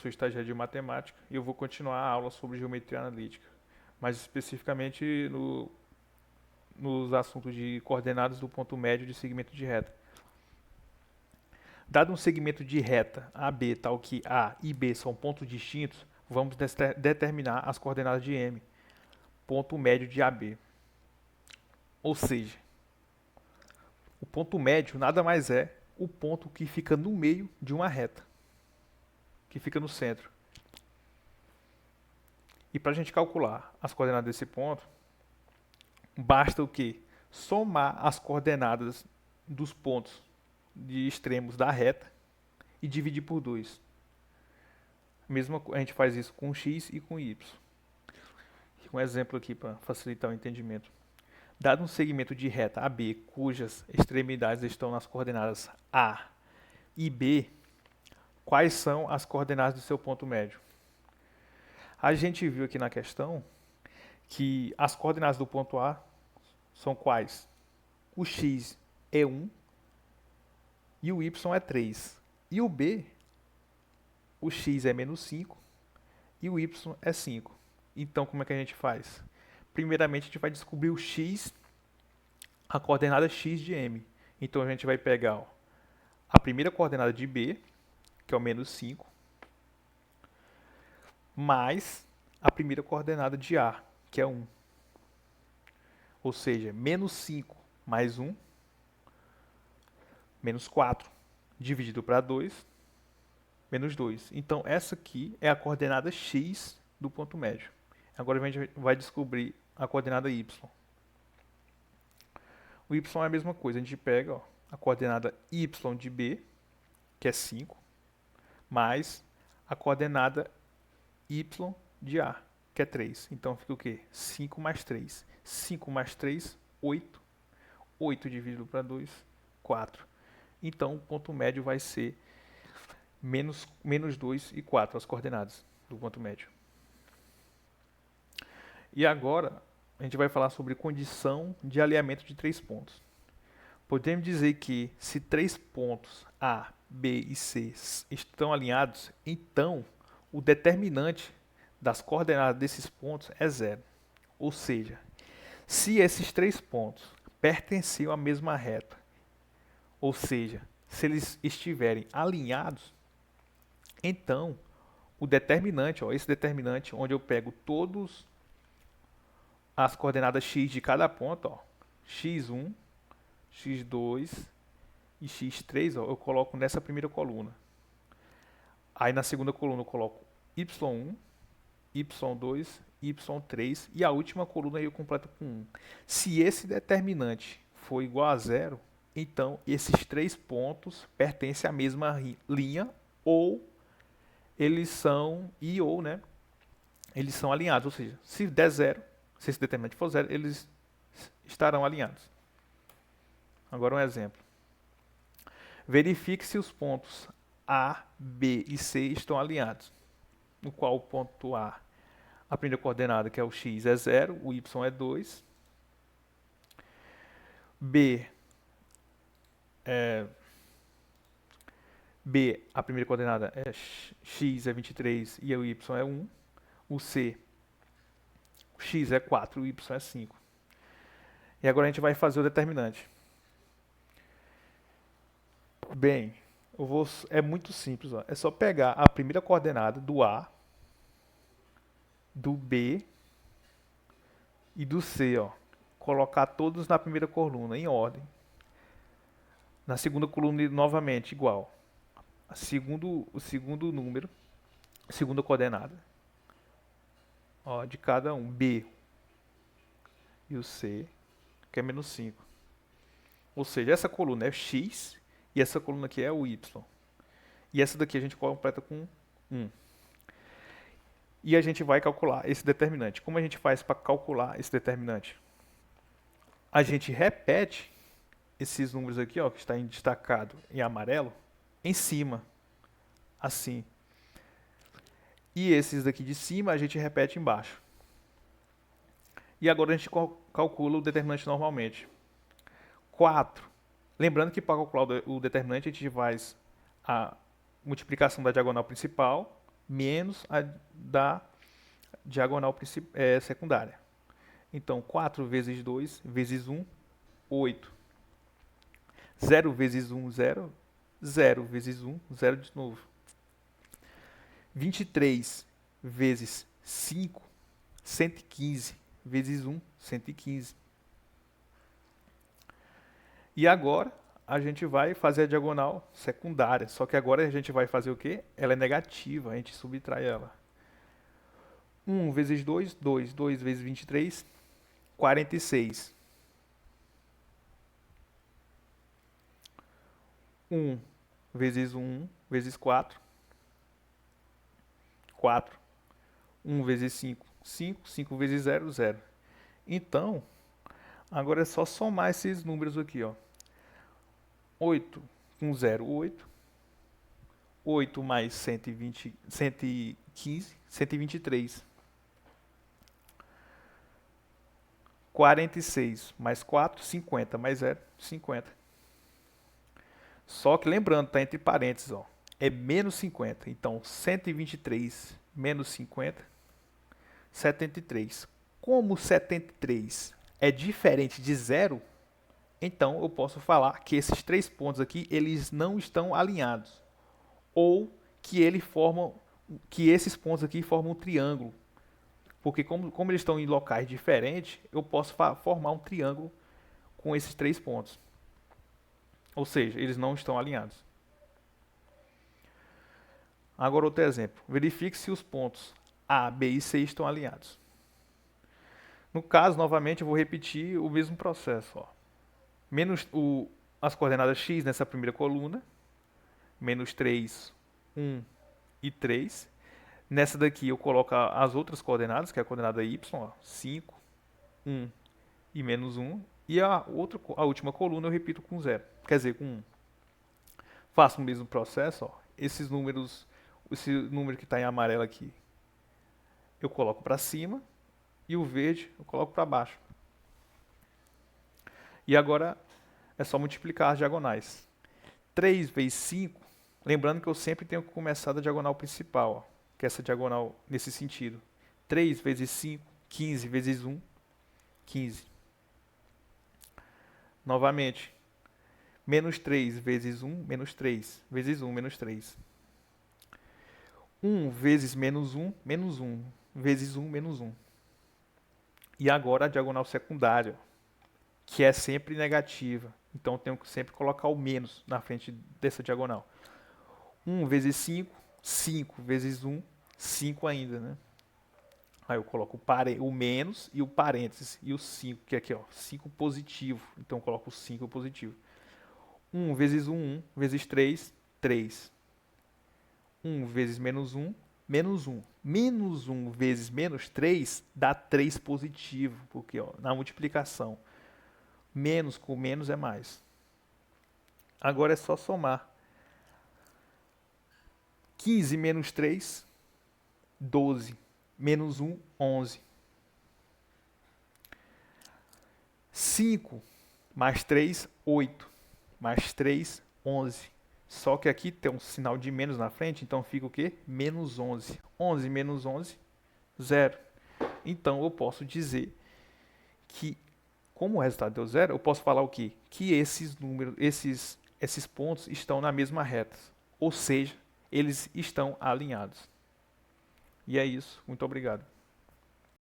sou estagiário de matemática e eu vou continuar a aula sobre geometria analítica, mais especificamente nos assuntos de coordenadas do ponto médio de segmento de reta. Dado um segmento de reta AB tal que A e B são pontos distintos, vamos determinar as coordenadas de M, ponto médio de AB. Ou seja, o ponto médio nada mais é o ponto que fica no meio de uma reta, que fica no centro. E para a gente calcular as coordenadas desse ponto, basta o quê? Somar as coordenadas dos pontos de extremos da reta e dividir por 2. A gente faz isso com x e com y. Um exemplo aqui para facilitar o entendimento. Dado um segmento de reta AB, cujas extremidades estão nas coordenadas A e B, quais são as coordenadas do seu ponto médio? A gente viu aqui na questão que as coordenadas do ponto A são quais? O x é 1 e o y é 3. E o B, o x é menos 5 e o y é 5. Então, como é que a gente faz? Primeiramente, a gente vai descobrir o x, a coordenada x de M. Então, a gente vai pegar a primeira coordenada de B, que é o menos 5, mais a primeira coordenada de A, que é 1. Ou seja, menos 5 mais 1, menos 4, dividido para 2, menos 2. Então, essa aqui é a coordenada x do ponto médio. Agora a gente vai descobrir a coordenada y. O y é a mesma coisa, a gente pega a coordenada y de B, que é 5, mais a coordenada y de A, que é 3. Então fica o quê? 5 mais 3. 5 mais 3, 8. 8 dividido para 2, 4. Então o ponto médio vai ser menos 2 e 4, as coordenadas do ponto médio. E agora a gente vai falar sobre condição de alinhamento de 3 pontos. Podemos dizer que se 3 pontos A, B e C estão alinhados, então o determinante das coordenadas desses pontos é 0. Ou seja, se esses 3 pontos pertencem à mesma reta, ou seja, se eles estiverem alinhados, então o determinante, esse determinante onde eu pego todas as coordenadas x de cada ponto, x1, x2 e x3, eu coloco nessa primeira coluna. Aí na segunda coluna eu coloco y1, y2, y3 e a última coluna eu completo com 1. Se esse determinante for igual a 0, então esses 3 pontos pertencem à mesma linha ou eles são eles são alinhados, ou seja, se der 0, se esse determinante for 0, eles estarão alinhados. Agora um exemplo. Verifique se os pontos A, B e C estão alinhados, no qual o ponto A, a primeira coordenada, que é o x, é 0, o y é 2, B, a primeira coordenada é x é 23 e o y é 1, o C, o x é 4 e o y é 5. E agora a gente vai fazer o determinante. Bem, é muito simples. É só pegar a primeira coordenada do A, do B e do C. Colocar todos na primeira coluna, em ordem. Na segunda coluna, novamente, igual. O segundo número, a segunda coordenada de cada um. B e o C, que é menos 5. Ou seja, essa coluna é x e essa coluna aqui é o y. E essa daqui a gente completa com 1. E a gente vai calcular esse determinante. Como a gente faz para calcular esse determinante? A gente repete esses números aqui, que está destacado em amarelo, em cima, assim. E esses daqui de cima a gente repete embaixo. E agora a gente calcula o determinante normalmente. 4. Lembrando que para calcular o determinante a gente faz a multiplicação da diagonal principal menos a da diagonal secundária. Então, 4 vezes 2 vezes 1, 8. 0 vezes 1, 0. 0 vezes 1, 0 de novo. 23 vezes 5, 115 vezes 1, 115. E agora a gente vai fazer a diagonal secundária, só que agora a gente vai fazer o quê? Ela é negativa, a gente subtrai ela. 1 vezes 2, 2. 2 vezes 23, 46. 1 vezes 1 vezes 4, 4. 1 vezes 5, 5. 5 vezes 0, 0. Então, agora é só somar esses números aqui, ó. 8 com 0, 8. 8 mais 120, 115, 123. 46 mais 4, 50 mais 0, 50. Só que lembrando, tá entre parênteses, ó, é menos 50. Então, 123 menos 50, 73. Como 73 é diferente de 0, então eu posso falar que esses 3 pontos aqui, eles não estão alinhados. Ou que esses pontos aqui formam um triângulo. Porque como eles estão em locais diferentes, eu posso formar um triângulo com esses 3 pontos. Ou seja, eles não estão alinhados. Agora outro exemplo. Verifique se os pontos A, B e C estão alinhados. No caso, novamente, eu vou repetir o mesmo processo. Ó. As coordenadas x nessa primeira coluna. Menos 3, 1 e 3. Nessa daqui eu coloco as outras coordenadas, que é a coordenada y, ó, 5, 1 e menos 1. E a última coluna eu repito com 0, quer dizer, com 1. Faço o mesmo processo, ó. Esses números, esse número que está em amarelo aqui, eu coloco para cima, e o verde eu coloco para baixo. E agora é só multiplicar as diagonais. 3 vezes 5, lembrando que eu sempre tenho que começar da diagonal principal, ó, que é essa diagonal nesse sentido. 3 vezes 5, 15 vezes 1, 15. Novamente, menos 3 vezes 1, menos 3. Vezes 1, menos 3. 1 vezes menos 1, menos 1. Vezes 1, menos 1. E agora a diagonal secundária, que é sempre negativa. Então eu tenho que sempre colocar o menos na frente dessa diagonal. 1 vezes 5, 5 vezes 1, 5 ainda, né? Aí eu coloco o menos e o parênteses e o 5, que é aqui, ó, 5 positivo. Então eu coloco o 5 positivo. 1 vezes 1, 1. Vezes 3, 3. 1 vezes menos 1, menos 1. Menos 1 vezes menos 3 dá 3 positivo, porque ó, na multiplicação, menos com menos é mais. Agora é só somar. 15 menos 3, 12. Menos 1, 11. 5 mais 3, 8. Mais 3, 11. Só que aqui tem um sinal de menos na frente, então fica o quê? Menos 11. 11 menos 11, 0. Então eu posso dizer que, como o resultado deu 0, eu posso falar o quê? Que esses números, esses pontos estão na mesma reta. Ou seja, eles estão alinhados. E é isso. Muito obrigado.